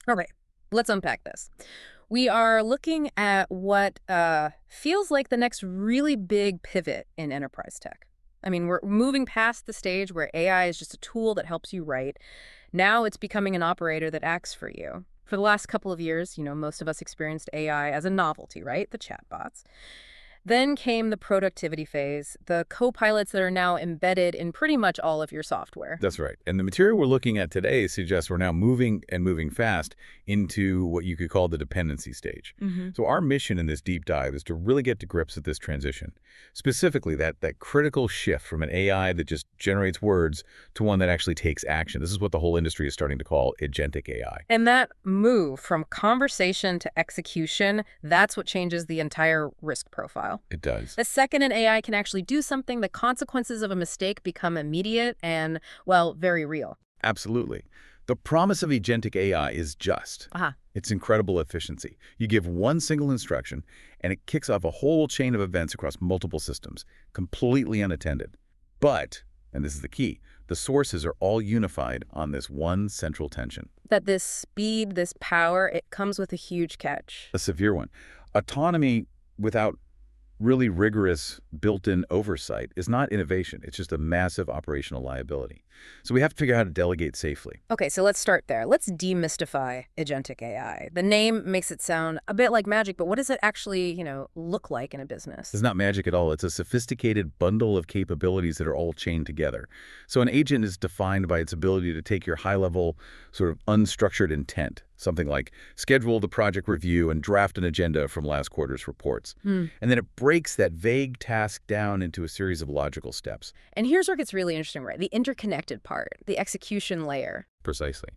All right, let's unpack this. We are looking at what feels like the next really big pivot in enterprise tech. I mean, we're moving past the stage where AI is just a tool that helps you write. Now it's becoming an operator that acts for you. For the last couple of years, most of us experienced AI as a novelty, right? The chatbots. Then came the productivity phase, the co-pilots that are now embedded in pretty much all of your software. That's right. And the material we're looking at today suggests we're now moving and moving fast into what you could call the dependency stage. Hmm. So our mission in this deep dive is to really get to grips with this transition, specifically that critical shift from an AI that just generates words to one that actually takes action. This is what the whole industry is starting to call agentic AI. And that move from conversation to execution, that's what changes the entire risk profile. It does. The second an AI can actually do something, the consequences of a mistake become immediate and, well, very real. Absolutely. The promise of agentic AI is just. Aha. It's incredible efficiency. You give one single instruction, and it kicks off a whole chain of events across multiple systems, completely unattended. But, and this is the key, the sources are all unified on this one central tension. That this speed, this power, it comes with a huge catch. A severe one. Autonomy without really rigorous built-in oversight is not innovation. It's just a massive operational liability. So we have to figure out how to delegate safely. Okay, so let's start there. Let's demystify agentic AI. The name makes it sound a bit like magic, but what does it actually, look like in a business? It's not magic at all. It's a sophisticated bundle of capabilities that are all chained together. So an agent is defined by its ability to take your high-level, sort of unstructured intent, something like schedule the project review and draft an agenda from last quarter's reports. And then it breaks that vague task down into a series of logical steps. And here's where it gets really interesting, right? The interconnected part, the execution layer. Precisely.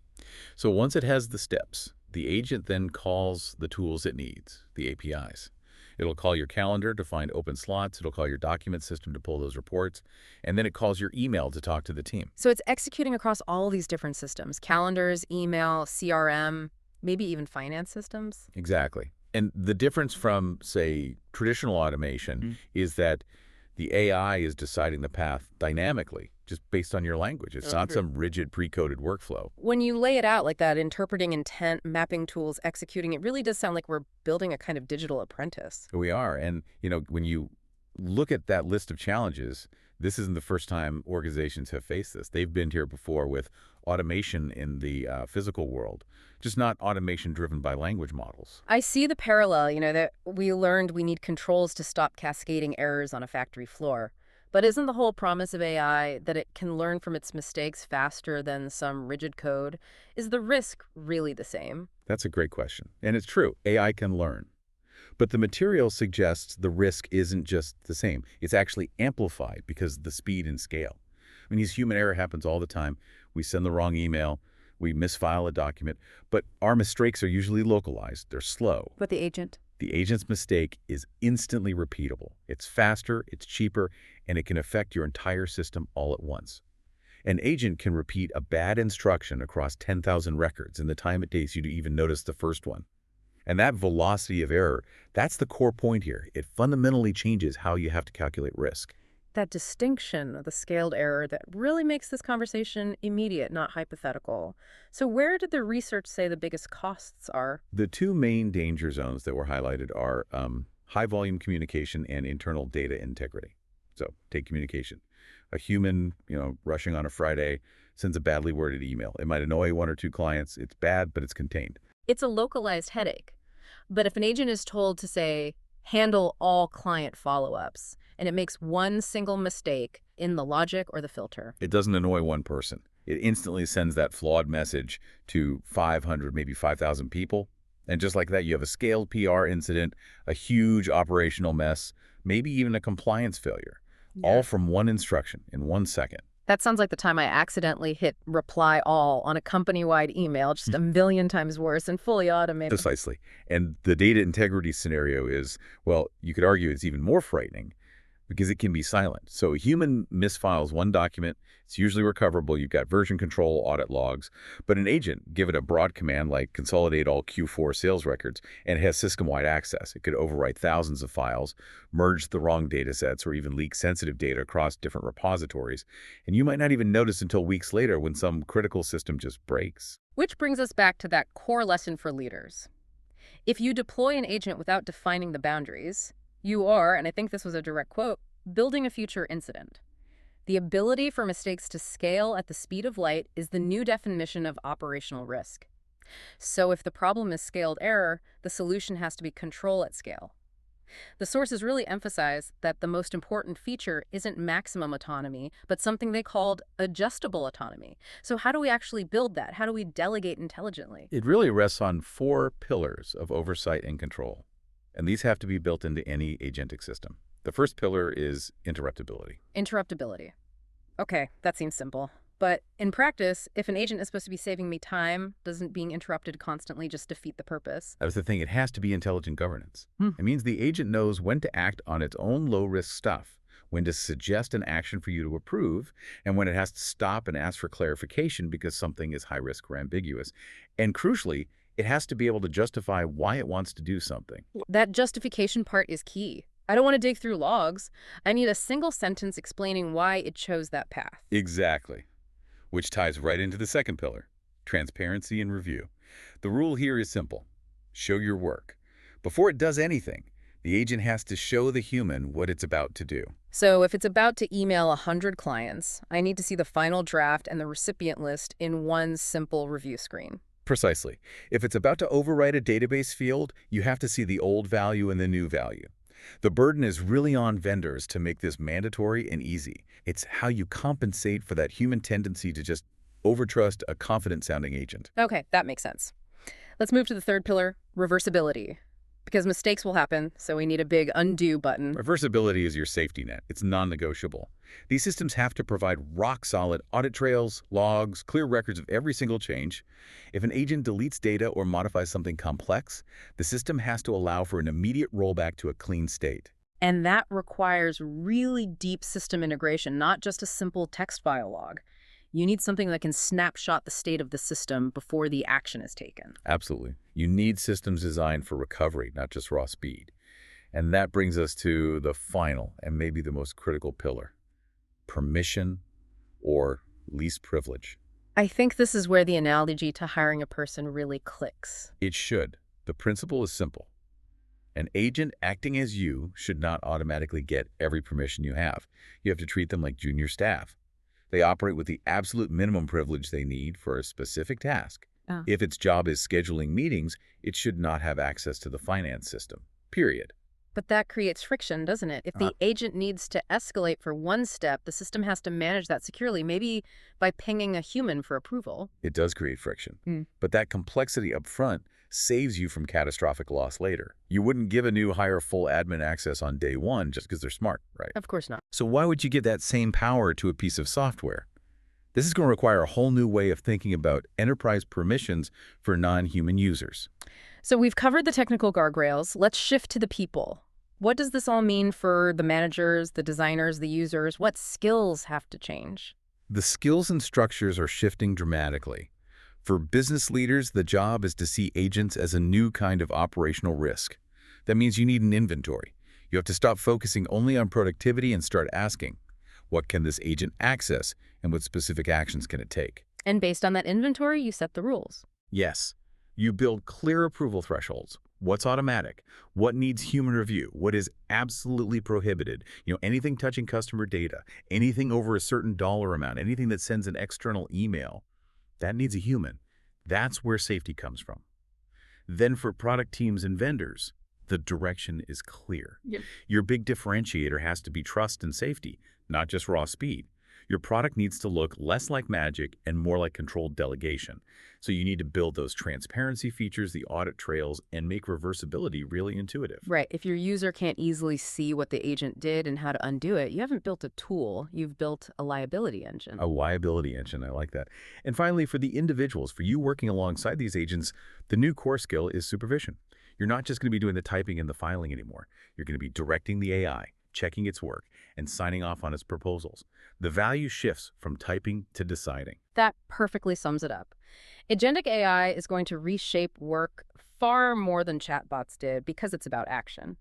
So once it has the steps, the agent then calls the tools it needs, the APIs. It'll call your calendar to find open slots. It'll call your document system to pull those reports. And then it calls your email to talk to the team. So it's executing across all these different systems, calendars, email, CRM, maybe even finance systems. Exactly. And the difference from, say, traditional automation is that the AI is deciding the path dynamically, just based on your language. It's not some rigid, pre-coded workflow. When you lay it out like that, interpreting intent, mapping tools, executing, it really does sound like we're building a kind of digital apprentice. We are. And, when you look at that list of challenges, this isn't the first time organizations have faced this. They've been here before with automation in the physical world, just not automation driven by language models. I see the parallel, that we learned we need controls to stop cascading errors on a factory floor. But isn't the whole promise of AI that it can learn from its mistakes faster than some rigid code? Is the risk really the same? That's a great question. And it's true. AI can learn. But the material suggests the risk isn't just the same. It's actually amplified because of the speed and scale. I mean, human error happens all the time. We send the wrong email. We misfile a document. But our mistakes are usually localized. They're slow. But the agent? The agent's mistake is instantly repeatable. It's faster, it's cheaper, and it can affect your entire system all at once. An agent can repeat a bad instruction across 10,000 records in the time it takes you to even notice the first one. And that velocity of error, that's the core point here. It fundamentally changes how you have to calculate risk. That distinction of the scaled error that really makes this conversation immediate, not hypothetical. So where did the research say the biggest costs are? The two main danger zones that were highlighted are high-volume communication and internal data integrity. So take communication. A human, rushing on a Friday sends a badly worded email. It might annoy one or two clients. It's bad, but it's contained. It's a localized headache. But if an agent is told to, say, handle all client follow-ups, and it makes one single mistake in the logic or the filter. It doesn't annoy one person. It instantly sends that flawed message to 500, maybe 5,000 people. And just like that, you have a scaled PR incident, a huge operational mess, maybe even a compliance failure, all from one instruction in 1 second. That sounds like the time I accidentally hit reply all on a company-wide email, just a million times worse and fully automated. Precisely. And the data integrity scenario is, well, you could argue it's even more frightening. because it can be silent. So a human misfiles one document, it's usually recoverable. You've got version control, audit logs. But an agent, give it a broad command like consolidate all Q4 sales records, and it has system-wide access. It could overwrite thousands of files, merge the wrong data sets, or even leak sensitive data across different repositories. And you might not even notice until weeks later when some critical system just breaks. Which brings us back to that core lesson for leaders. If you deploy an agent without defining the boundaries, you are, and I think this was a direct quote, building a future incident. The ability for mistakes to scale at the speed of light is the new definition of operational risk. So if the problem is scaled error, the solution has to be control at scale. The sources really emphasize that the most important feature isn't maximum autonomy, but something they called adjustable autonomy. So how do we actually build that? How do we delegate intelligently? It really rests on 4 pillars of oversight and control, and these have to be built into any agentic system. The first pillar is interruptibility. Interruptibility. Okay, that seems simple. But in practice, if an agent is supposed to be saving me time, doesn't being interrupted constantly just defeat the purpose? That was the thing. It has to be intelligent governance. It means the agent knows when to act on its own low-risk stuff, when to suggest an action for you to approve, and when it has to stop and ask for clarification because something is high-risk or ambiguous. And crucially, it has to be able to justify why it wants to do something. That justification part is key. I don't want to dig through logs. I need a single sentence explaining why it chose that path. Exactly. Which ties right into the second pillar, transparency and review. The rule here is simple. Show your work. Before it does anything, the agent has to show the human what it's about to do. So if it's about to email 100 clients, I need to see the final draft and the recipient list in one simple review screen. Precisely. If it's about to overwrite a database field, you have to see the old value and the new value. The burden is really on vendors to make this mandatory and easy. It's how you compensate for that human tendency to just overtrust a confident-sounding agent. Okay, that makes sense. Let's move to the third pillar, reversibility. Because mistakes will happen, so we need a big undo button. Reversibility is your safety net. It's non-negotiable. These systems have to provide rock-solid audit trails, logs, clear records of every single change. If an agent deletes data or modifies something complex, the system has to allow for an immediate rollback to a clean state. And that requires really deep system integration, not just a simple text file log. You need something that can snapshot the state of the system before the action is taken. Absolutely. You need systems designed for recovery, not just raw speed. And that brings us to the final and maybe the most critical pillar, permission or least privilege. I think this is where the analogy to hiring a person really clicks. It should. The principle is simple. An agent acting as you should not automatically get every permission you have. You have to treat them like junior staff. They operate with the absolute minimum privilege they need for a specific task. If its job is scheduling meetings, it should not have access to the finance system, period. But that creates friction, doesn't it? If the agent needs to escalate for one step, the system has to manage that securely, maybe by pinging a human for approval. It does create friction. But that complexity up front saves you from catastrophic loss later. You wouldn't give a new hire full admin access on day one just because they're smart, right? Of course not. So why would you give that same power to a piece of software? This is going to require a whole new way of thinking about enterprise permissions for non-human users. So we've covered the technical guardrails. Let's shift to the people. What does this all mean for the managers, the designers, the users? What skills have to change? The skills and structures are shifting dramatically. For business leaders, the job is to see agents as a new kind of operational risk. That means you need an inventory. You have to stop focusing only on productivity and start asking, what can this agent access and what specific actions can it take? And based on that inventory, you set the rules. Yes. You build clear approval thresholds. What's automatic? What needs human review? What is absolutely prohibited? Anything touching customer data, anything over a certain dollar amount, anything that sends an external email, that needs a human. That's where safety comes from. Then for product teams and vendors, the direction is clear. Your big differentiator has to be trust and safety, not just raw speed. Your product needs to look less like magic and more like controlled delegation. So you need to build those transparency features, the audit trails, and make reversibility really intuitive. Right. If your user can't easily see what the agent did and how to undo it, you haven't built a tool. You've built a liability engine. A liability engine. I like that. And finally, for the individuals, for you working alongside these agents, the new core skill is supervision. You're not just going to be doing the typing and the filing anymore. You're going to be directing the AI, checking its work, and signing off on its proposals. The value shifts from typing to deciding. That perfectly sums it up. Agentic AI is going to reshape work far more than chatbots did because it's about action.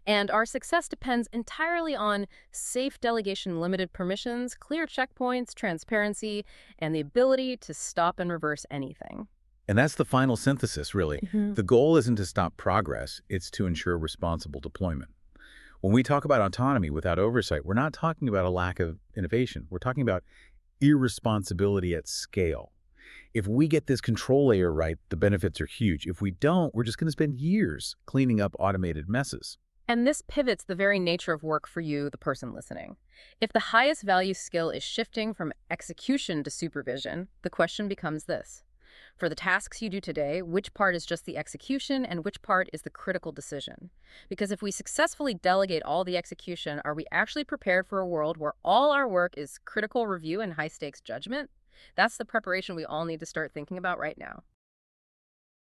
And our success depends entirely on safe delegation, limited permissions, clear checkpoints, transparency, and the ability to stop and reverse anything. And that's the final synthesis, really. hmm The goal isn't to stop progress, it's to ensure responsible deployment. When we talk about autonomy without oversight, we're not talking about a lack of innovation. We're talking about irresponsibility at scale. If we get this control layer right, the benefits are huge. If we don't, we're just going to spend years cleaning up automated messes. And this pivots the very nature of work for you, the person listening. If the highest value skill is shifting from execution to supervision, the question becomes this. For the tasks you do today, which part is just the execution and which part is the critical decision? Because if we successfully delegate all the execution, are we actually prepared for a world where all our work is critical review and high-stakes judgment? That's the preparation we all need to start thinking about right now.